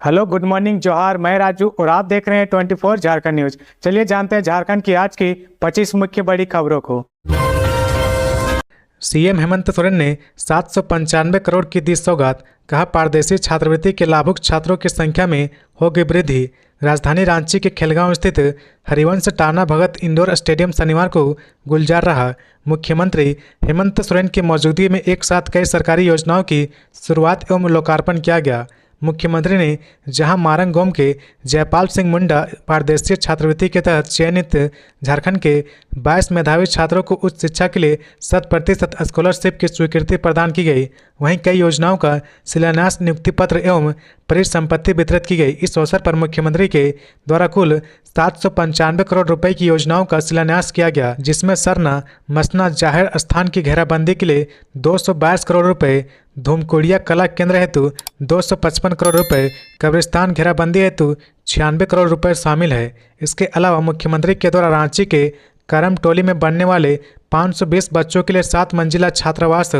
Hello, good morning, जोहार। मैं राजू और आप देख रहे हैं 24 झारखंड न्यूज। चलिए जानते हैं झारखंड की आज की 25 मुख्य बड़ी खबरों को। सीएम हेमंत सोरेन ने 795 करोड़ की दी सौगात। कहा, पारदेशी छात्रवृत्ति के लाभुक छात्रों की संख्या में होगी वृद्धि। राजधानी रांची के खेलगांव स्थित हरिवंश टाना भगत इंडोर स्टेडियम शनिवार को गुलजार रहा। मुख्यमंत्री हेमंत सोरेन की मौजूदगी में एक साथ कई सरकारी योजनाओं की शुरुआत एवं लोकार्पण किया गया। मुख्यमंत्री ने जहां मारंगोम के जयपाल सिंह मुंडा पारदेशीय छात्रवृत्ति के तहत चयनित झारखंड के 22 मेधावी छात्रों को उच्च शिक्षा के लिए 100% स्कॉलरशिप की स्वीकृति प्रदान की गई, वहीं कई योजनाओं का शिलान्यास, नियुक्ति पत्र एवं परिसंपत्ति वितरित की गई। इस अवसर पर मुख्यमंत्री के द्वारा कुल 795 करोड़ रुपए की योजनाओं का शिलान्यास किया गया, जिसमें सरना मसना जाहिर स्थान की घेराबंदी के लिए 222 करोड़ रुपए, धूमकुड़िया कला केंद्र हेतु 255 करोड़ रुपए, कब्रिस्तान घेराबंदी हेतु 96 करोड़ रुपए शामिल है। इसके अलावा मुख्यमंत्री के द्वारा रांची के करमटोली में बनने वाले 520 बच्चों के लिए 7 मंजिला छात्रावास,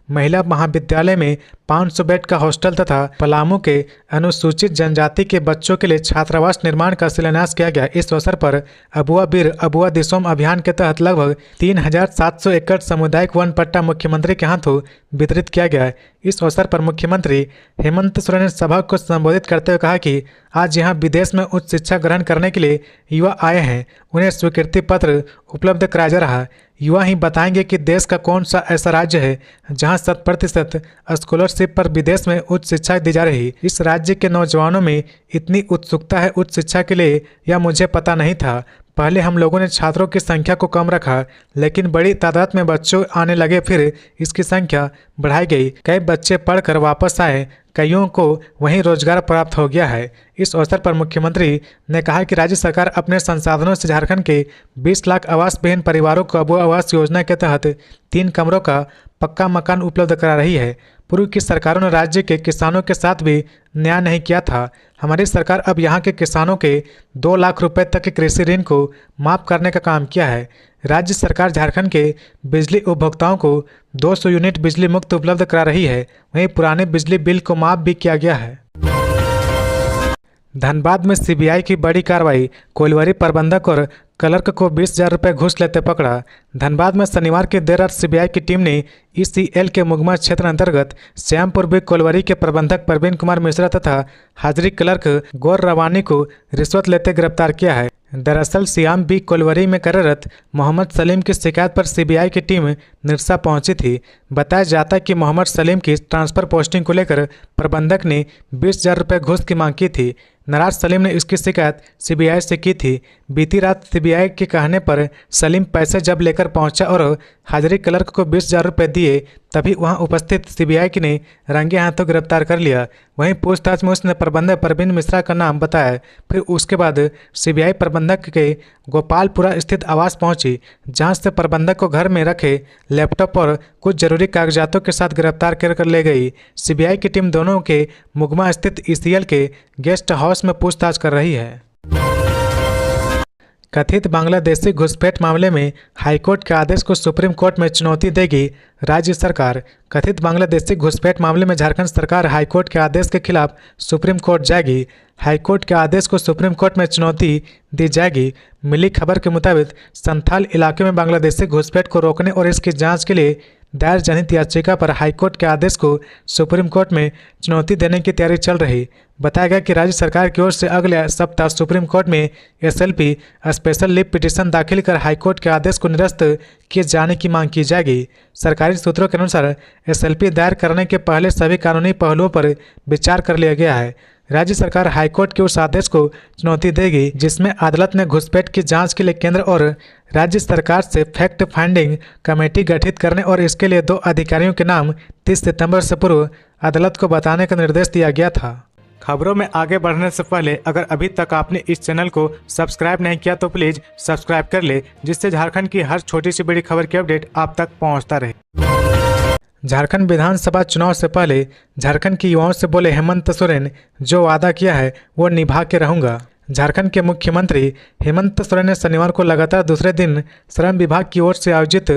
महिला महाविद्यालय में 500 बेड का हॉस्टल तथा पलामू के अनुसूचित जनजाति के बच्चों के लिए छात्रावास निर्माण का शिलान्यास किया गया। इस अवसर पर अबुआ बीर अबुआ दिसोम अभियान के तहत लगभग 3700 एकड़ सामुदायिक वन पट्टा मुख्यमंत्री के हाथों वितरित किया गया। इस अवसर पर मुख्यमंत्री हेमंत सोरेन ने सभा को संबोधित करते हुए कहा कि आज यहाँ विदेश में उच्च शिक्षा ग्रहण करने के लिए युवा आए हैं, उन्हें स्वीकृति पत्र उपलब्ध कराया जा रहा है। युवा ही बताएंगे कि देश का कौन सा ऐसा राज्य है जहां 100% स्कॉलरशिप पर विदेश में उच्च शिक्षा दी जा रही। इस राज्य के नौजवानों में इतनी उत्सुकता है उच्च शिक्षा के लिए, यह मुझे पता नहीं था। पहले हम लोगों ने छात्रों की संख्या को कम रखा, लेकिन बड़ी तादाद में बच्चों आने लगे, फिर इसकी संख्या बढ़ाई गई। कई बच्चे पढ़कर वापस आए, कईयों को वहीं रोजगार प्राप्त हो गया है। इस अवसर पर मुख्यमंत्री ने कहा कि राज्य सरकार अपने संसाधनों से झारखंड के 20 लाख आवास विहीन परिवारों को अबुआ आवास योजना के तहत 3 कमरों का पक्का मकान उपलब्ध करा रही है। पूर्व की सरकारों ने राज्य के किसानों के साथ भी न्याय नहीं किया था। हमारी सरकार अब यहाँ के किसानों के 2 लाख रुपए तक के कृषि ऋण को माफ करने का काम किया है। राज्य सरकार झारखंड के बिजली उपभोक्ताओं को 200 यूनिट बिजली मुक्त उपलब्ध करा रही है, वहीं पुराने बिजली बिल को माफ भी किया गया है। धनबाद में सीबीआई की बड़ी कार्रवाई, कोइलवरी प्रबंधक और क्लर्क को 20,000 रुपये घूस लेते पकड़ा। धनबाद में शनिवार की देर रात सीबीआई की टीम ने ईसीएल के मुगमा क्षेत्र अंतर्गत श्यामपुर बी कोइलवरी के प्रबंधक प्रवीण कुमार मिश्रा तथा हाजिरी क्लर्क गौर रवानी को रिश्वत लेते गिरफ्तार किया है। दरअसल श्याम बी कोइलवरी में कार्यरत मोहम्मद सलीम की शिकायत पर सीबीआई की टीम निरसा पहुंची थी। बताया जाता है कि मोहम्मद सलीम की ट्रांसफर पोस्टिंग को लेकर प्रबंधक ने 20,000 रुपये घूस की मांग की थी। नाराज सलीम ने इसकी शिकायत सीबीआई से की थी। बीती रात सीबीआई के कहने पर सलीम पैसे जब लेकर पहुंचा और हाजिरी क्लर्क को 20,000 रुपये दिए, तभी वहां उपस्थित सीबीआई की ने रंगे हाथों गिरफ्तार कर लिया। वहीं पूछताछ में उसने प्रबंधक प्रवीण मिश्रा का नाम बताया। फिर उसके बाद सीबीआई प्रबंधक के गोपालपुरा स्थित आवास पहुंची, जहां से प्रबंधक को घर में रखे लैपटॉप और कुछ जरूरी कागजातों के साथ गिरफ्तार कर ले गई। सीबीआई की टीम दोनों के मुगमा स्थित ईसीएल के गेस्ट हाउस में पूछताछ कर रही है। कथित बांग्लादेशी घुसपैठ मामले में हाईकोर्ट के आदेश को सुप्रीम कोर्ट में चुनौती देगी राज्य सरकार। कथित बांग्लादेशी घुसपैठ मामले में झारखंड सरकार हाईकोर्ट के आदेश के खिलाफ सुप्रीम कोर्ट जाएगी। हाईकोर्ट के आदेश को सुप्रीम कोर्ट में चुनौती दी जाएगी। मिली खबर के मुताबिक संथाल इलाके में बांग्लादेशी घुसपैठ को रोकने और इसकी जांच के लिए दायर जनहित याचिका पर हाईकोर्ट के आदेश को सुप्रीम कोर्ट में चुनौती देने की तैयारी चल रही। बताया गया कि राज्य सरकार की ओर से अगले सप्ताह सुप्रीम कोर्ट में एसएलपी स्पेशल लीव पिटीशन दाखिल कर हाईकोर्ट के आदेश को निरस्त किए जाने की मांग की जाएगी। सरकारी सूत्रों के अनुसार एसएलपी दायर करने के पहले सभी कानूनी पहलुओं पर विचार कर लिया गया है। राज्य सरकार हाईकोर्ट के उस आदेश को चुनौती देगी जिसमें अदालत ने घुसपैठ की जांच के लिए केंद्र और राज्य सरकार से फैक्ट फाइंडिंग कमेटी गठित करने और इसके लिए 2 अधिकारियों के नाम 30 सितंबर से पूर्व अदालत को बताने का निर्देश दिया गया था। खबरों में आगे बढ़ने से पहले अगर अभी तक आपने इस चैनल को सब्सक्राइब नहीं किया तो प्लीज सब्सक्राइब कर ले, जिससे झारखंड की हर छोटी सी बड़ी खबर की अपडेट आप तक पहुँचता रहे। झारखंड विधानसभा चुनाव से पहले झारखंड के युवाओं से बोले हेमंत सोरेन, जो वादा किया है वो निभा के रहूंगा। झारखंड के मुख्यमंत्री हेमंत सोरेन ने शनिवार को लगातार दूसरे दिन श्रम विभाग की ओर से आयोजित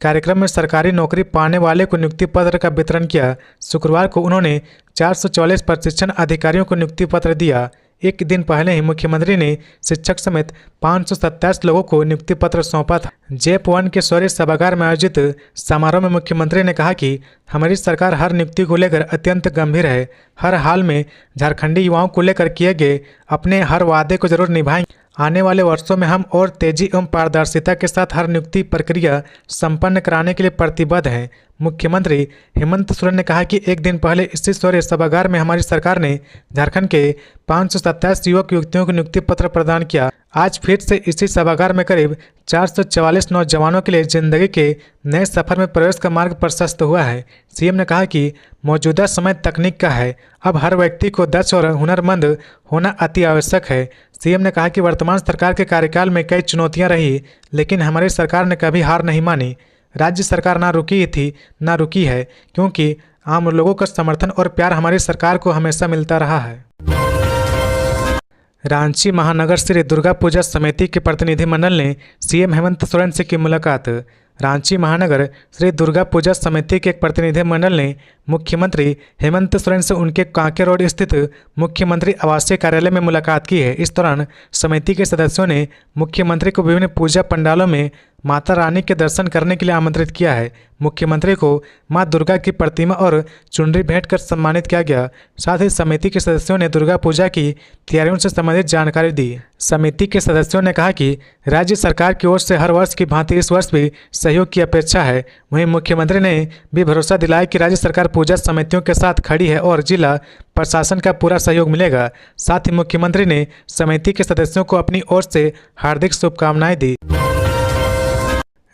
कार्यक्रम में सरकारी नौकरी पाने वाले को नियुक्ति पत्र का वितरण किया। शुक्रवार को उन्होंने 444 प्रशिक्षण अधिकारियों को नियुक्ति पत्र दिया। एक दिन पहले ही मुख्यमंत्री ने शिक्षक समेत 527 लोगों को नियुक्ति पत्र सौंपा था। JEP-1 के शौर्य सभागार में आयोजित समारोह में मुख्यमंत्री ने कहा कि हमारी सरकार हर नियुक्ति को लेकर अत्यंत गंभीर है। हर हाल में झारखंडी युवाओं को लेकर किए गए अपने हर वादे को जरूर निभाएंगे। आने वाले वर्षों में हम और तेजी एवं पारदर्शिता के साथ हर नियुक्ति प्रक्रिया संपन्न कराने के लिए प्रतिबद्ध हैं। मुख्यमंत्री हेमंत सोरेन ने कहा कि एक दिन पहले इसी शौर्य सभागार में हमारी सरकार ने झारखंड के 527 युवक युवतियों को नियुक्ति पत्र प्रदान किया। आज फिर से इसी सभागार में करीब 444 नौजवानों के लिए जिंदगी के नए सफर में प्रवेश का मार्ग प्रशस्त हुआ है। सीएम ने कहा कि मौजूदा समय तकनीक का है, अब हर व्यक्ति को दक्ष और हुनरमंद होना अति आवश्यक है। सीएम ने कहा कि वर्तमान सरकार के कार्यकाल में कई चुनौतियां रही, लेकिन हमारी सरकार ने कभी हार नहीं मानी। राज्य सरकार ना रुकी थी ना रुकी है, क्योंकि आम लोगों का समर्थन और प्यार हमारी सरकार को हमेशा मिलता रहा है। रांची महानगर श्री दुर्गा पूजा समिति के प्रतिनिधिमंडल ने सीएम हेमंत सोरेन से की मुलाकात। रांची महानगर श्री दुर्गा पूजा समिति के एक प्रतिनिधिमंडल ने मुख्यमंत्री हेमंत सोरेन से उनके कांके रोड स्थित मुख्यमंत्री आवासीय कार्यालय में मुलाकात की है। इस दौरान समिति के सदस्यों ने मुख्यमंत्री को विभिन्न पूजा पंडालों में माता रानी के दर्शन करने के लिए आमंत्रित किया है। मुख्यमंत्री को मां दुर्गा की प्रतिमा और चुनरी भेंट कर सम्मानित किया गया। साथ ही समिति के सदस्यों ने दुर्गा पूजा की तैयारियों से संबंधित जानकारी दी। समिति के सदस्यों ने कहा कि राज्य सरकार की ओर से हर वर्ष की भांति इस वर्ष भी सहयोग की अपेक्षा है। वहीं मुख्यमंत्री ने भी भरोसा दिलाया कि राज्य सरकार पूजा समितियों के साथ खड़ी है और जिला प्रशासन का पूरा सहयोग मिलेगा। साथ ही मुख्यमंत्री ने समिति के सदस्यों को अपनी ओर से हार्दिक शुभकामनाएं दी।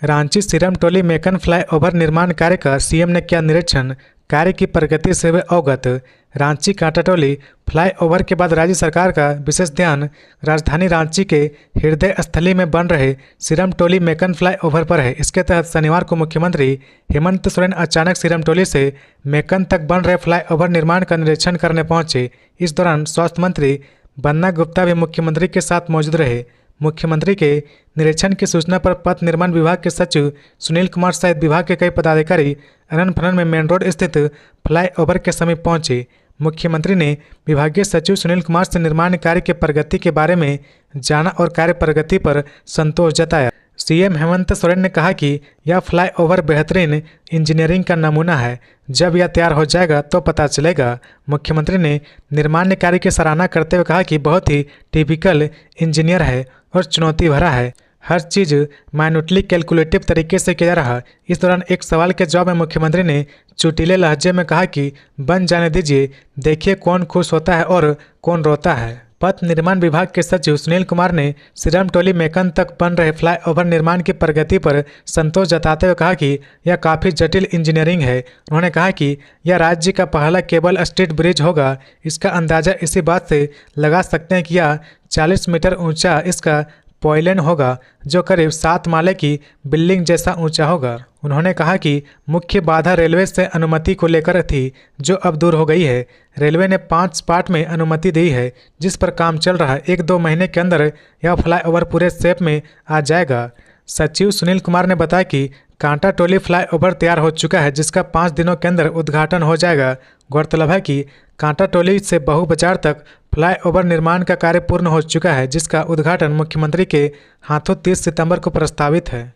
रांची सिरम टोली मेकन फ्लाईओवर निर्माण कार्य का सीएम ने किया निरीक्षण। कार्य की प्रगति से हुए अवगत। रांची कांटाटोली फ्लाईओवर के बाद राज्य सरकार का विशेष ध्यान राजधानी रांची के हृदय स्थली में बन रहे सिरम टोली मेकन फ्लाईओवर पर है। इसके तहत शनिवार को मुख्यमंत्री हेमंत सोरेन अचानक सिरम टोली से मेकन तक बन रहे फ्लाईओवर निर्माण का निरीक्षण करने पहुंचे। इस दौरान स्वास्थ्य मंत्री बन्ना गुप्ता भी मुख्यमंत्री के साथ मौजूद रहे। मुख्यमंत्री के निरीक्षण की सूचना पर पथ निर्माण विभाग के सचिव सुनील कुमार सहित विभाग के कई पदाधिकारी अनन फनन में मेन रोड स्थित फ्लाईओवर के समीप पहुंचे। मुख्यमंत्री ने विभागीय सचिव सुनील कुमार से निर्माण कार्य के प्रगति के बारे में जाना और कार्य प्रगति पर संतोष जताया। सीएम हेमंत सोरेन ने कहा कि यह फ्लाईओवर बेहतरीन इंजीनियरिंग का नमूना है। जब यह तैयार हो जाएगा तो पता चलेगा। मुख्यमंत्री ने निर्माण कार्य की सराहना करते हुए कहा कि बहुत ही टिपिकल इंजीनियर है और चुनौती भरा है। हर चीज़ माइन्यूटली कैलकुलेटिव तरीके से किया जा रहा। इस दौरान एक सवाल के जवाब में मुख्यमंत्री ने चुटीले लहजे में कहा कि बन जाने दीजिए, देखिए कौन खुश होता है और कौन रोता है। पथ निर्माण विभाग के सचिव सुनील कुमार ने सिरम टोली मेकन तक बन रहे फ्लाईओवर निर्माण की प्रगति पर संतोष जताते हुए कहा कि यह काफ़ी जटिल इंजीनियरिंग है। उन्होंने कहा कि यह राज्य का पहला केबल स्ट्रीट ब्रिज होगा। इसका अंदाज़ा इसी बात से लगा सकते हैं कि यह 40 मीटर ऊंचा इसका पॉइलन होगा, जो करीब 7 माले की बिल्डिंग जैसा ऊंचा होगा। उन्होंने कहा कि मुख्य बाधा रेलवे से अनुमति को लेकर थी, जो अब दूर हो गई है। रेलवे ने 5 पार्ट में अनुमति दी है, जिस पर काम चल रहा है। 1-2 महीने के अंदर यह फ्लाईओवर पूरे शेप में आ जाएगा। सचिव सुनील कुमार ने बताया कि कांटा टोली फ्लाईओवर तैयार हो चुका है, जिसका 5 दिनों के अंदर उद्घाटन हो जाएगा। गौरतलब है कि कांटा टोली से बहु बाजार तक फ्लाईओवर निर्माण का कार्य पूर्ण हो चुका है, जिसका उद्घाटन मुख्यमंत्री के हाथों 30 सितंबर को प्रस्तावित है।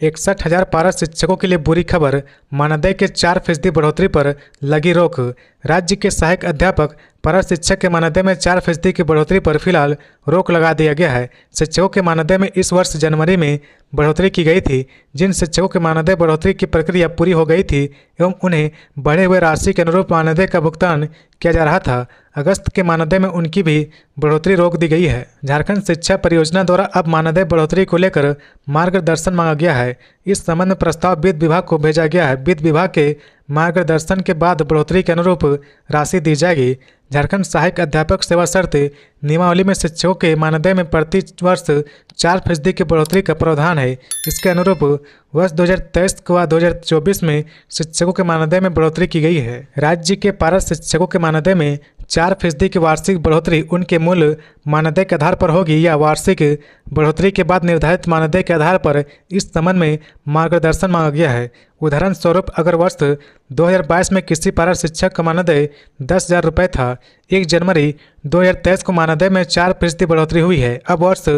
61,000 पारा शिक्षकों के लिए बुरी खबर। मानदेय के 4% बढ़ोतरी पर लगी रोक। राज्य के सहायक अध्यापक पारा शिक्षक के मानदेय में 4% की बढ़ोतरी पर फिलहाल रोक लगा दिया गया है। शिक्षकों के मानदेय में इस वर्ष जनवरी में बढ़ोतरी की गई थी। जिन शिक्षकों के मानदेय बढ़ोतरी की प्रक्रिया पूरी हो गई थी एवं उन्हें बढ़े हुए राशि के अनुरूप मानदेय का भुगतान किया जा रहा था, अगस्त के मानदेय में उनकी भी बढ़ोतरी रोक दी गई है। झारखंड शिक्षा परियोजना द्वारा अब मानदेय बढ़ोतरी को लेकर मार्गदर्शन मांगा गया है। इस संबंध में प्रस्ताव वित्त विभाग को भेजा गया है। वित्त विभाग के मार्गदर्शन के बाद बढ़ोतरी के अनुरूप राशि दी जाएगी। झारखंड सहायक अध्यापक सेवा शर्त नियमावली में शिक्षकों के मानदेय में प्रति वर्ष 4% की बढ़ोतरी का प्रावधान है। इसके अनुरूप वर्ष 2023 व 2024 में शिक्षकों के मानदेय में बढ़ोतरी की गई है। राज्य के पारा शिक्षकों के मानदेय में 4% की वार्षिक बढ़ोतरी उनके मूल मानदेय के आधार पर होगी या वार्षिक बढ़ोतरी के बाद निर्धारित मानदेय के आधार पर, इस संबंध में मार्गदर्शन मांगा गया है। उदाहरण स्वरूप, अगर वर्ष 2022 में किसी पारा शिक्षक का मानदेय 10,000 रुपये था, 1 जनवरी 2023 को मानदेय में 4% बढ़ोतरी हुई है। अब वर्ष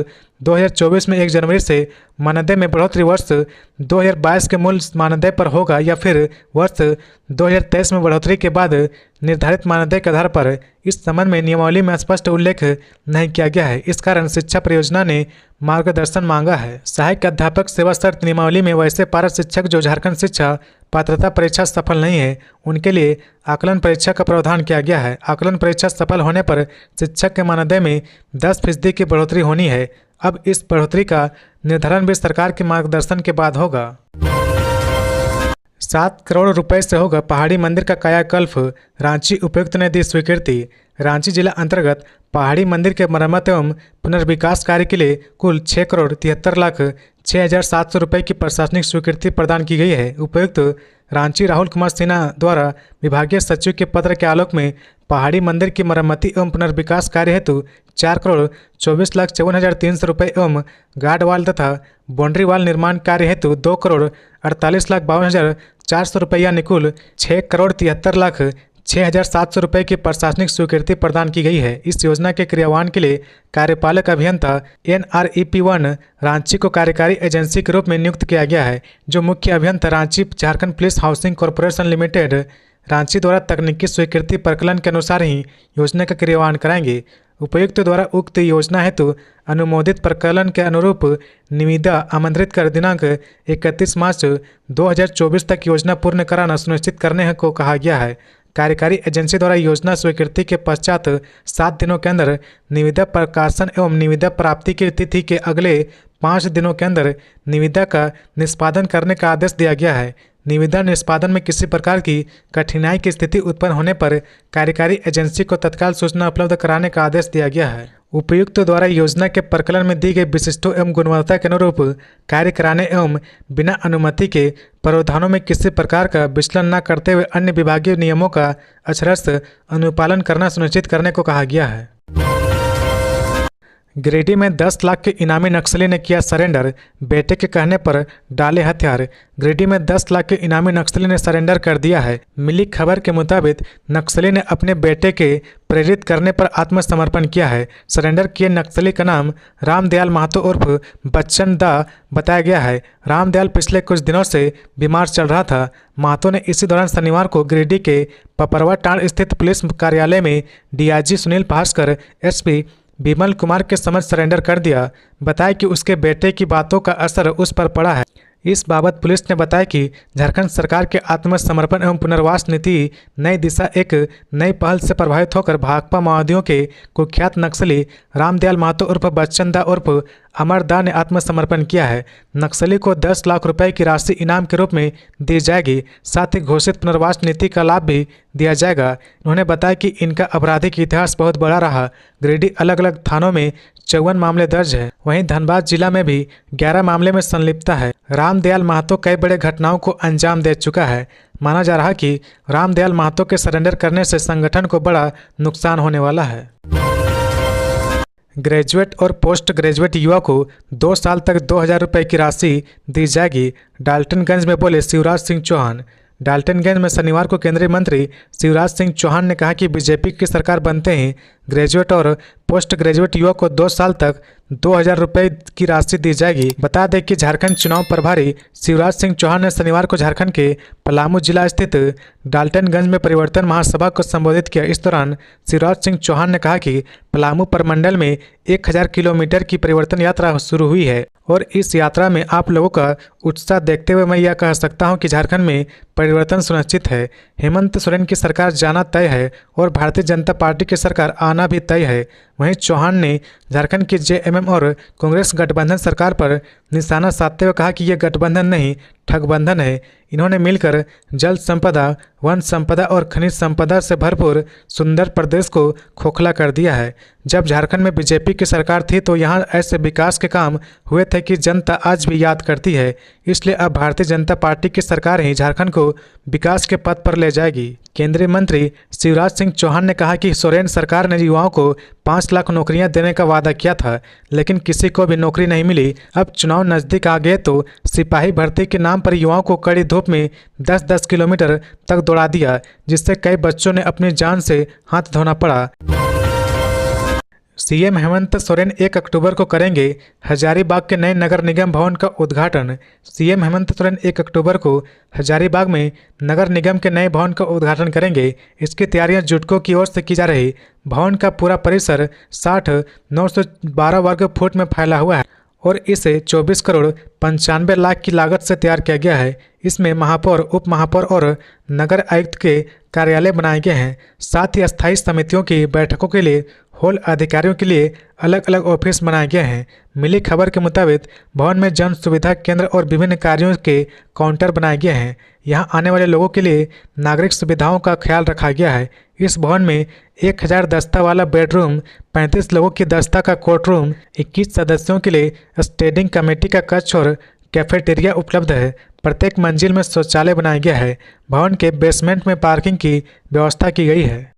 2024 में 1 जनवरी से मानदेय में बढ़ोतरी वर्ष 2022 के मूल मानदेय पर होगा या फिर वर्ष 2023 में बढ़ोतरी के बाद निर्धारित मानदेय के आधार पर, इस संबंध में नियमावली में स्पष्ट उल्लेख नहीं किया गया है। इस कारण शिक्षा परियोजना ने मार्गदर्शन मांगा है। सहायक अध्यापक सेवा शर्त नियमावली में वैसे पारा शिक्षक जो झारखंड शिक्षा पात्रता परीक्षा सफल नहीं है, उनके लिए आकलन परीक्षा का प्रावधान किया गया है। आकलन परीक्षा सफल होने पर शिक्षक के मानदेय में 10% की बढ़ोतरी होनी है। अब इस बढ़ोतरी का निर्धारण भी सरकार के मार्गदर्शन के बाद होगा। 7 करोड़ रुपए से होगा पहाड़ी मंदिर का कायाकल्प, रांची उपायुक्त ने दी स्वीकृति। रांची जिला अंतर्गत पहाड़ी मंदिर के मरम्मत एवं पुनर्विकास कार्य के लिए कुल 6,73,06,700 रुपये की प्रशासनिक स्वीकृति प्रदान की गई है। उपायुक्त रांची राहुल कुमार सिन्हा द्वारा विभागीय सचिव के पत्र के आलोक में पहाड़ी मंदिर की मरम्मति एवं पुनर्विकास कार्य हेतु 4,24,54,300 रुपये एवं गार्ड वाल तथा बाउंड्री वाल निर्माण कार्य हेतु 2,48,52,400 रुपये यानी कुल 6,73,06,700 रुपये की प्रशासनिक स्वीकृति प्रदान की गई है। इस योजना के क्रियान्वयन के लिए कार्यपालक अभियंता NREP1 रांची को कार्यकारी एजेंसी के रूप में नियुक्त किया गया है, जो मुख्य अभियंता Ranchi Jharkhand police housing corporation limited Ranchi द्वारा तकनीकी स्वीकृति प्रकलन के अनुसार ही योजना का क्रियान्वयन कराएंगे। उपायुक्त द्वारा उक्त योजना हेतु अनुमोदित प्रकलन के अनुरूप निविदा आमंत्रित कर दिनांक 31 मार्च 2024 तक योजना पूर्ण कराना सुनिश्चित करने को कहा गया है। कार्यकारी एजेंसी द्वारा योजना स्वीकृति के पश्चात 7 दिनों के अंदर निविदा प्रकाशन एवं निविदा प्राप्ति की तिथि के अगले 5 दिनों के अंदर निविदा का निष्पादन करने का आदेश दिया गया है। निविदा निष्पादन में किसी प्रकार की कठिनाई की स्थिति उत्पन्न होने पर कार्यकारी एजेंसी को तत्काल सूचना उपलब्ध कराने का आदेश दिया गया है। उपायुक्त द्वारा योजना के प्रकलन में दी गई विशिष्टों एवं गुणवत्ता के अनुरूप कार्य कराने एवं बिना अनुमति के प्रावधानों में किसी प्रकार का विचलन न करते हुए अन्य विभागीय नियमों का अक्षरशः अनुपालन करना सुनिश्चित करने को कहा गया है। गिरिडीह में 10 लाख के इनामी नक्सली ने किया सरेंडर, बेटे के कहने पर डाले हथियार। गिरिडीह में 10 लाख के इनामी नक्सली ने सरेंडर कर दिया है। मिली खबर के मुताबिक नक्सली ने अपने बेटे के प्रेरित करने पर आत्मसमर्पण किया है। सरेंडर किए नक्सली का नाम रामदयाल महतो उर्फ बच्चन दा बताया गया है। रामदयाल पिछले कुछ दिनों से बीमार चल रहा था। महतो ने इसी दौरान शनिवार को गिरिडीह के पपरवा टांड स्थित पुलिस कार्यालय में DIG सुनील भास्कर, SP विमल कुमार के समक्ष सरेंडर कर दिया। बताया कि उसके बेटे की बातों का असर उस पर पड़ा है। इस बाबत पुलिस ने बताया कि झारखंड सरकार के आत्मसमर्पण एवं पुनर्वास नीति नई दिशा एक नई पहल से प्रभावित होकर भाकपा माओवादियों के कुख्यात नक्सली रामदयाल महतो उर्फ बच्चन दा उर्फ अमर दा ने आत्मसमर्पण किया है। नक्सली को 10 लाख रुपए की राशि इनाम के रूप में दी जाएगी। साथ ही घोषित पुनर्वास नीति का लाभ भी दिया जाएगा। उन्होंने बताया कि इनका आपराधिक इतिहास बहुत बड़ा रहा। गिरिडीह अलग अलग थानों में 54 मामले दर्ज है। वहीं धनबाद जिला में भी 11 मामले में संलिप्तता है। रामदयाल महतो कई बड़े घटनाओं को अंजाम दे चुका है। माना जा रहा कि रामदयाल महतो के सरेंडर करने से संगठन को बड़ा नुकसान होने वाला है। ग्रेजुएट और पोस्ट ग्रेजुएट युवा को 2 साल तक 2,000 रुपये की राशि दी जाएगी, डाल्टनगंज में बोले शिवराज सिंह चौहान। डाल्टनगंज में शनिवार को केंद्रीय मंत्री शिवराज सिंह चौहान ने कहा कि बीजेपी की सरकार बनते ही ग्रेजुएट और पोस्ट ग्रेजुएट युवा को 2 साल तक 2,000 रुपये की राशि दी जाएगी। बता दें कि झारखंड चुनाव प्रभारी शिवराज सिंह चौहान ने शनिवार को झारखंड के पलामू जिला स्थित डाल्टनगंज में परिवर्तन महासभा को संबोधित किया। इस दौरान शिवराज सिंह चौहान ने कहा कि पलामू प्रमंडल में 1000 किलोमीटर की परिवर्तन यात्रा शुरू हुई है और इस यात्रा में आप लोगों का उत्साह देखते हुए मैं यह कह सकता हूं कि झारखंड में परिवर्तन सुनिश्चित है। हेमंत सोरेन की सरकार जाना तय है और भारतीय जनता पार्टी की सरकार आना भी तय है। वहीं चौहान ने झारखंड की जेएमएम और कांग्रेस गठबंधन सरकार पर निशाना साधते हुए कहा कि यह गठबंधन नहीं, ठगबंधन है। इन्होंने मिलकर जल संपदा, वन संपदा और खनिज संपदा से भरपूर सुंदर प्रदेश को खोखला कर दिया है। जब झारखंड में बीजेपी की सरकार थी तो यहाँ ऐसे विकास के काम हुए थे कि जनता आज भी याद करती है। इसलिए अब भारतीय जनता पार्टी की सरकार ही झारखंड को विकास के पथ पर ले जाएगी। केंद्रीय मंत्री शिवराज सिंह चौहान ने कहा कि सोरेन सरकार ने युवाओं को 5 लाख नौकरियां देने का वादा किया था, लेकिन किसी को भी नौकरी नहीं मिली। अब चुनाव नजदीक आ गए तो सिपाही भर्ती के नाम पर युवाओं को कड़ी धूप में 10-10 किलोमीटर तक दौड़ा दिया, जिससे कई बच्चों ने अपनी जान से हाथ धोना पड़ा। सीएम हेमंत सोरेन 1 अक्टूबर को करेंगे हजारीबाग के नए नगर निगम भवन का उद्घाटन। सीएम हेमंत सोरेन 1 अक्टूबर को हजारीबाग में नगर निगम के नए भवन का उद्घाटन करेंगे। इसकी तैयारियां जुटको की ओर से की जा रही। भवन का पूरा परिसर 60,912 वर्ग फुट में फैला हुआ है और इसे 24 करोड़ 95 लाख की लागत से तैयार किया गया है। इसमें महापौर, उप महापौर और नगर आयुक्त के कार्यालय बनाए गए हैं। साथ ही अस्थायी समितियों की बैठकों के लिए हॉल, अधिकारियों के लिए अलग अलग ऑफिस बनाए गए हैं। मिली खबर के मुताबिक भवन में जन सुविधा केंद्र और विभिन्न कार्यों के काउंटर बनाए गए हैं। यहां आने वाले लोगों के लिए नागरिक सुविधाओं का ख्याल रखा गया है। इस भवन में 1000 दस्ता वाला बेडरूम, 35 लोगों की दस्ता का कोर्ट रूम, 21 सदस्यों के लिए स्टैंडिंग कमेटी का कक्ष और कैफेटेरिया उपलब्ध है। प्रत्येक मंजिल में शौचालय बनाया गया है। भवन के बेसमेंट में पार्किंग की व्यवस्था की गई है।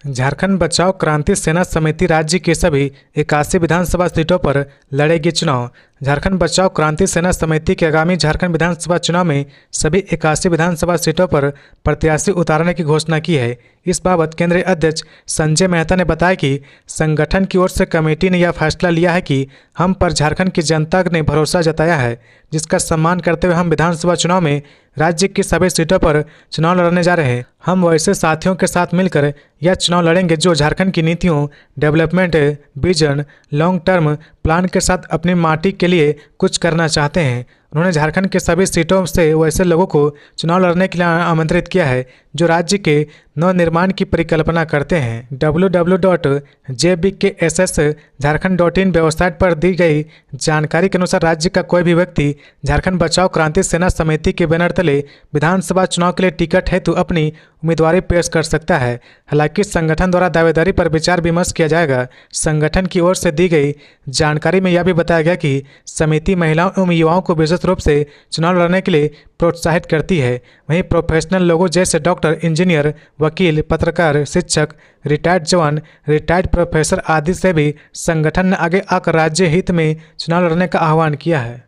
झारखंड बचाओ क्रांति सेना समिति राज्य की सभी 81 विधानसभा सीटों पर लड़ेगी चुनाव। झारखंड बचाओ क्रांति सेना समिति के आगामी झारखंड विधानसभा चुनाव में सभी 81 विधानसभा सीटों पर प्रत्याशी उतारने की घोषणा की है। इस बाबत केंद्रीय अध्यक्ष संजय मेहता ने बताया कि संगठन की ओर से कमेटी ने यह फैसला लिया है कि हम पर झारखंड की जनता ने भरोसा जताया है, जिसका सम्मान करते हुए हम विधानसभा चुनाव में राज्य की सभी सीटों पर चुनाव लड़ने जा रहे हैं। हम वैसे साथियों के साथ मिलकर यह चुनाव लड़ेंगे जो झारखंड की नीतियों, development vision, long term plan के साथ अपनी माटी के लिए कुछ करना चाहते हैं। उन्होंने झारखंड के सभी सीटों से वैसे लोगों को चुनाव लड़ने के लिए आमंत्रित किया है जो राज्य के नवनिर्माण की परिकल्पना करते हैं। www.jbkssjharkhand.in वेबसाइट पर दी गई जानकारी के अनुसार राज्य का कोई भी व्यक्ति झारखंड बचाओ क्रांति सेना समिति के बैनर तले विधानसभा चुनाव के लिए टिकट हेतु अपनी उम्मीदवारी पेश कर सकता है। हालांकि संगठन द्वारा दावेदारी पर विचार विमर्श किया जाएगा। संगठन की ओर से दी गई जानकारी में यह भी बताया गया कि समिति महिलाओं एवं युवाओं को विशेष रूप से चुनाव लड़ने के लिए प्रोत्साहित करती है। वहीं प्रोफेशनल लोगों जैसे डॉक्टर, इंजीनियर, वकील, पत्रकार, शिक्षक, रिटायर्ड जवान, रिटायर्ड प्रोफेसर आदि से भी संगठन ने आगे आकर राज्य हित में चुनाव लड़ने का आह्वान किया है।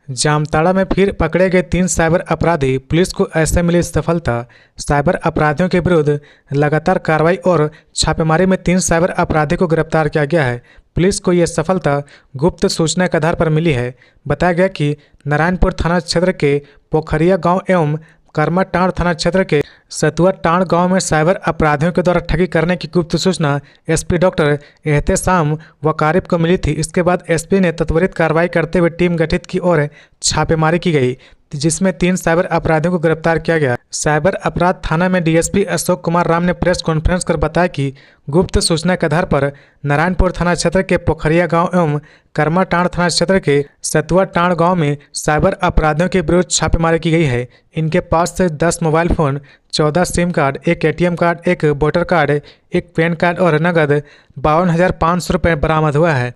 जामताड़ा में फिर पकड़े गए 3 साइबर अपराधी, पुलिस को ऐसे मिली सफलता। साइबर अपराधियों के विरुद्ध लगातार कार्रवाई और छापेमारी में 3 साइबर अपराधी को गिरफ्तार किया गया है। पुलिस को यह सफलता गुप्त सूचना के आधार पर मिली है। बताया गया कि नारायणपुर थाना क्षेत्र के पोखरिया गांव एवं कर्माटांड़ थाना क्षेत्र के सतुआ टांड़ गांव में साइबर अपराधियों के द्वारा ठगी करने की गुप्त सूचना एसपी डॉक्टर एहतेशाम वकारिब को मिली थी। इसके बाद एसपी ने त्वरित कार्रवाई करते हुए टीम गठित की और छापेमारी की गई, जिसमें 3 साइबर अपराधियों को गिरफ्तार किया गया। साइबर अपराध थाना में डीएसपी अशोक कुमार राम ने प्रेस कॉन्फ्रेंस कर बताया कि गुप्त सूचना के आधार पर नारायणपुर थाना क्षेत्र के पोखरिया गांव एवं कर्माटांड़ थाना क्षेत्र के सतुआ टांड़ गांव में साइबर अपराधियों के विरुद्ध छापेमारी की गई है। इनके पास से 10 mobile phone, 14 SIM card, 1 ATM card, 1 voter card, 1 pan card और नगद 52,500 रुपये बरामद हुआ है।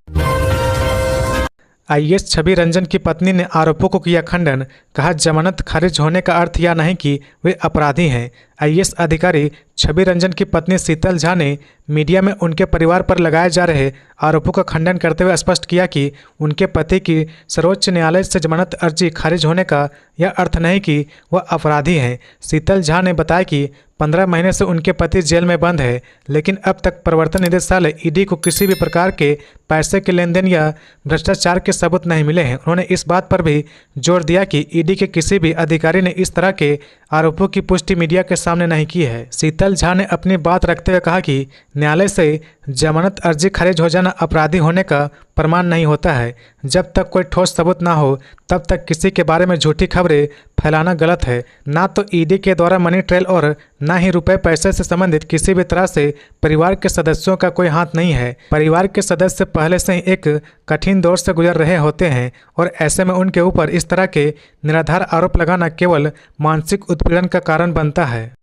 आईएएस छवि रंजन की पत्नी ने आरोपों को किया खंडन। कहा, जमानत खारिज होने का अर्थ यह नहीं कि वे अपराधी हैं। आईएएस अधिकारी छवि रंजन की पत्नी शीतल झा ने मीडिया में उनके परिवार पर लगाए जा रहे आरोपों का खंडन करते हुए स्पष्ट किया कि उनके पति की सर्वोच्च न्यायालय से जमानत अर्जी खारिज होने का यह अर्थ नहीं कि वह अपराधी हैं। शीतल झा ने बताया कि 15 महीने से उनके पति जेल में बंद है, लेकिन अब तक प्रवर्तन निदेशालय ईडी को किसी भी प्रकार के पैसे के लेन देन या भ्रष्टाचार के सबूत नहीं मिले हैं। उन्होंने इस बात पर भी जोर दिया कि ईडी के किसी भी अधिकारी ने इस तरह के आरोपों की पुष्टि मीडिया के सामने नहीं की है। शीतल झा ने अपनी बात रखते हुए कहा कि न्यायालय से जमानत अर्जी खारिज हो जाना अपराधी होने का प्रमाण नहीं होता है। जब तक कोई ठोस सबूत ना हो तब तक किसी के बारे में झूठी खबरें फैलाना गलत है। ना तो ईडी के द्वारा मनी ट्रेल और ना ही रुपए पैसे से संबंधित किसी भी तरह से परिवार के सदस्यों का कोई हाथ नहीं है। परिवार के सदस्य पहले से ही एक कठिन दौर से गुजर रहे होते हैं और ऐसे में उनके ऊपर इस तरह के निराधार आरोप लगाना केवल मानसिक उत्पीड़न का कारण बनता है।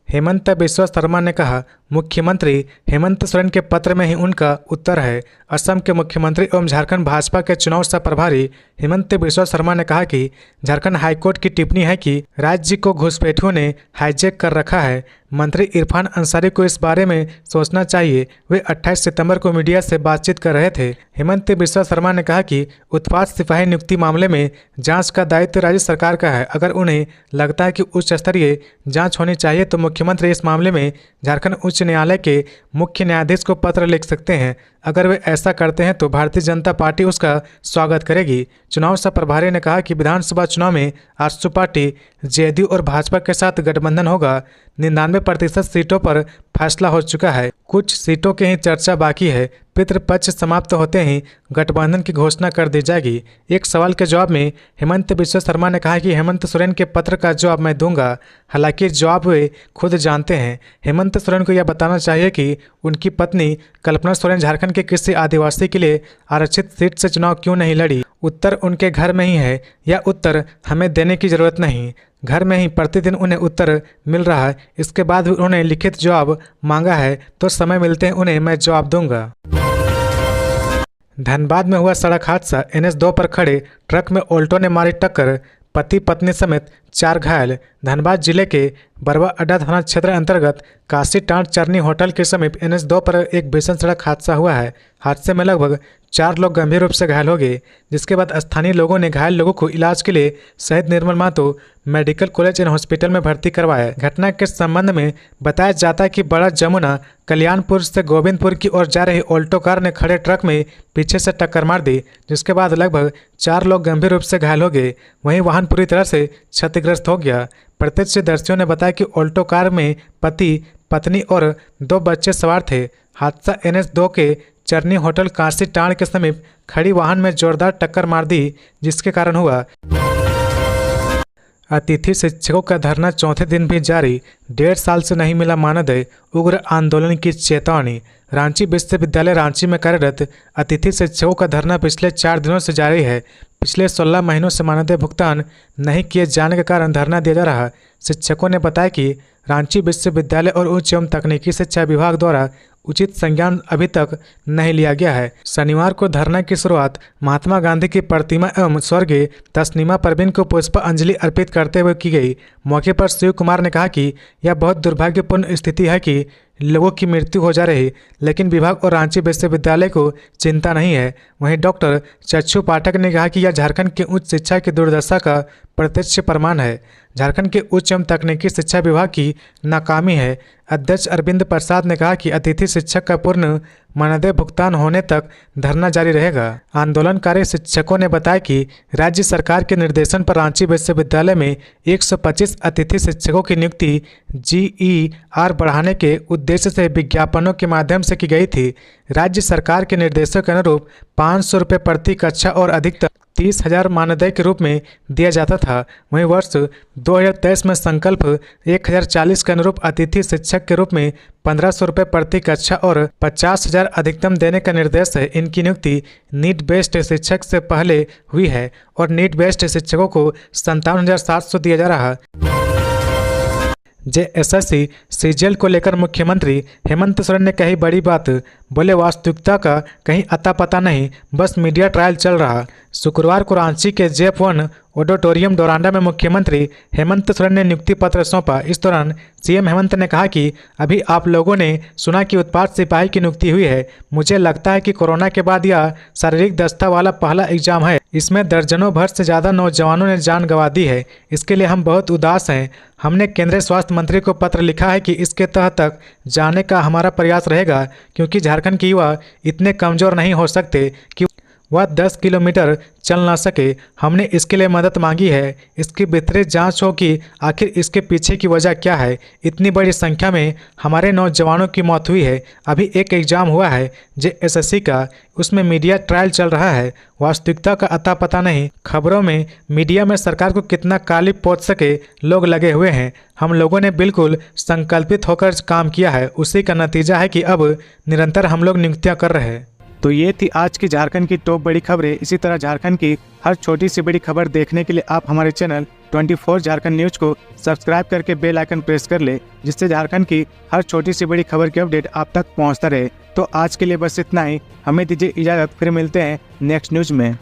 हेमंत बिस्वा शर्मा ने कहा, मुख्यमंत्री हेमंत सोरेन के पत्र में ही उनका उत्तर है। असम के मुख्यमंत्री एवं झारखंड भाजपा के चुनाव सह प्रभारी हेमंत बिस्वा शर्मा ने कहा कि झारखंड हाईकोर्ट की टिप्पणी है कि राज्य को घुसपैठियों ने हाईजैक कर रखा है। मंत्री इरफान अंसारी को इस बारे में सोचना चाहिए। वे 28 सितंबर को मीडिया से बातचीत कर रहे थे। हेमंत बिस्वा शर्मा ने कहा कि उत्पाद सिपाही नियुक्ति मामले में जांच का दायित्व राज्य सरकार का है। अगर उन्हें लगता है कि उच्च स्तरीय जांच होनी चाहिए तो मुख्यमंत्री इस मामले में झारखंड उच्च न्यायालय के मुख्य न्यायाधीश को पत्र लिख सकते हैं। अगर वे ऐसा करते हैं तो भारतीय जनता पार्टी उसका स्वागत करेगी। चुनाव सह प्रभारी ने कहा कि विधानसभा चुनाव में आजसू पार्टी जेडीयू और भाजपा के साथ गठबंधन होगा। 99% सीटों पर फैसला हो चुका है। कुछ सीटों की ही चर्चा बाकी है। पितृपक्ष समाप्त होते ही गठबंधन की घोषणा कर दी जाएगी। एक सवाल के जवाब में हेमंत बिस्वा शर्मा ने कहा कि हेमंत सोरेन के पत्र का जवाब मैं दूंगा। हालांकि जवाब वे खुद जानते हैं। हेमंत सोरेन को यह बताना चाहिए कि उनकी पत्नी कल्पना सोरेन झारखंड के किसी आदिवासी के लिए आरक्षित सीट से चुनाव क्यों नहीं लड़ी। उत्तर उनके घर में ही है। यह उत्तर हमें देने की जरूरत नहीं। घर में ही प्रतिदिन उन्हें उत्तर मिल रहा है। इसके बाद भी उन्होंने लिखित जवाब मांगा है तो समय मिलते हैं उन्हें मैं जवाब दूंगा। धनबाद में हुआ सड़क हादसा। NH2 पर खड़े ट्रक में ऑल्टो ने मारी टक्कर, पति पत्नी समेत 4 घायल। धनबाद जिले के बरवा अड्डा थाना क्षेत्र अंतर्गत काशी टांट चरनी होटल के समीप NH2 पर एक भीषण सड़क हादसा हुआ है। हादसे में लगभग 4 लोग गंभीर रूप से घायल हो गए, जिसके बाद स्थानीय लोगों ने घायल लोगों को इलाज के लिए Shaheed Nirmal Mahto medical college and hospital में भर्ती करवाया। घटना के संबंध में बताया जाता है कि बड़ा जमुना कल्याणपुर से गोविंदपुर की ओर जा रही ऑल्टो कार ने खड़े ट्रक में पीछे से टक्कर मार दी, जिसके बाद लगभग 4 लोग गंभीर रूप से घायल हो गए। वहीं वाहन पूरी तरह से क्षतिग्रस्त हो गया। प्रत्यक्षदर्शियों ने बताया कि ऑल्टो कार में पति पत्नी और 2 बच्चे सवार थे। हादसा NH2 के चरनी होटल काशी टांड के समीप खड़ी वाहन में जोरदार टक्कर मार दी, जिसके कारण हुआ। अतिथि शिक्षकों का धरना चौथे दिन भी जारी। 1.5 साल से नहीं मिला मानदेय, उग्र आंदोलन की चेतावनी। रांची विश्वविद्यालय रांची में कार्यरत अतिथि शिक्षकों का धरना पिछले 4 दिनों से जारी है। पिछले 16 महीनों से मानदेय भुगतान नहीं किए जाने के कारण धरना दिया जा रहा। शिक्षकों ने बताया कि रांची विश्वविद्यालय और उच्च एवं तकनीकी शिक्षा विभाग द्वारा उचित संज्ञान अभी तक नहीं लिया गया है। शनिवार को धरना की शुरुआत महात्मा गांधी की प्रतिमा एवं स्वर्गीय तस्नीमा परवीन को पुष्पांजलि अर्पित करते हुए की गई। मौके पर शिव कुमार ने कहा कि यह बहुत दुर्भाग्यपूर्ण स्थिति है कि लोगों की मृत्यु हो जा रही, लेकिन विभाग और रांची विश्वविद्यालय को चिंता नहीं है। वहीं डॉक्टर चच्चू पाठक ने कहा कि यह झारखंड की उच्च शिक्षा की दुर्दशा का प्रत्यक्ष प्रमाण है। झारखंड के उच्च एवं तकनीकी शिक्षा विभाग की नाकामी है। अध्यक्ष अरविंद प्रसाद ने कहा कि अतिथि शिक्षक का पूर्ण मानदेय भुगतान होने तक धरना जारी रहेगा। आंदोलनकारी शिक्षकों ने बताया कि राज्य सरकार के निर्देशन पर रांची विश्वविद्यालय में 125 अतिथि शिक्षकों की नियुक्ति GER बढ़ाने के उद्देश्य से विज्ञापनों के माध्यम से की गई थी। राज्य सरकार के निर्देशों के अनुरूप 500 रुपये प्रति कक्षा और अधिकतम 30,000 मानदेय के रूप में दिया जाता था। वहीं वर्ष 2023 में संकल्प 1040 के अनुरूप अतिथि शिक्षक के रूप में 1500 रुपये प्रति कक्षा और 50,000 अधिकतम देने का निर्देश है। इनकी नियुक्ति नीट बेस्ड शिक्षक से पहले हुई है और नीट बेस्ड शिक्षकों को 57,700 दिया जा रहा। JSSC CGL को लेकर मुख्यमंत्री हेमंत सोरेन ने कही बड़ी बात। बोले वास्तविकता का कहीं अता पता नहीं, बस मीडिया ट्रायल चल रहा। शुक्रवार को रांची के JF1 ऑडिटोरियम डोरांडा में मुख्यमंत्री हेमंत सोरेन ने नियुक्ति पत्र सौंपा। इस दौरान CM हेमंत ने कहा कि अभी आप लोगों ने सुना कि उत्पाद सिपाही की नियुक्ति हुई है। मुझे लगता है कि कोरोना के बाद यह शारीरिक दस्ता वाला पहला एग्जाम है। इसमें दर्जनों भर से ज़्यादा नौजवानों ने जान गंवा दी है। इसके लिए हम बहुत उदास हैं। हमने केंद्रीय स्वास्थ्य मंत्री को पत्र लिखा है कि इसके तह तक जाने का हमारा प्रयास रहेगा, क्योंकि झारखंड के युवा इतने कमज़ोर नहीं हो सकते कि वह 10 किलोमीटर चल ना सके। हमने इसके लिए मदद मांगी है। इसकी बेहतरीन जांच हो कि आखिर इसके पीछे की वजह क्या है। इतनी बड़ी संख्या में हमारे नौजवानों की मौत हुई है। अभी एक एग्ज़ाम हुआ है JSSC का, उसमें मीडिया ट्रायल चल रहा है। वास्तविकता का अता पता नहीं। खबरों में, मीडिया में सरकार को कितना काली पोत सके लोग लगे हुए हैं। हम लोगों ने बिल्कुल संकल्पित होकर काम किया है। उसी का नतीजा है कि अब निरंतर हम लोग नियुक्तियाँ कर रहे हैं। तो ये थी आज की झारखंड की टॉप बड़ी खबरें। इसी तरह झारखंड की हर छोटी सी बड़ी खबर देखने के लिए आप हमारे चैनल 24 झारखंड न्यूज को सब्सक्राइब करके बेल आइकन प्रेस कर ले, जिससे झारखंड की हर छोटी सी बड़ी खबर की अपडेट आप तक पहुंचता रहे। तो आज के लिए बस इतना ही। हमें दीजिए इजाज़त, फिर मिलते हैं नेक्स्ट न्यूज में।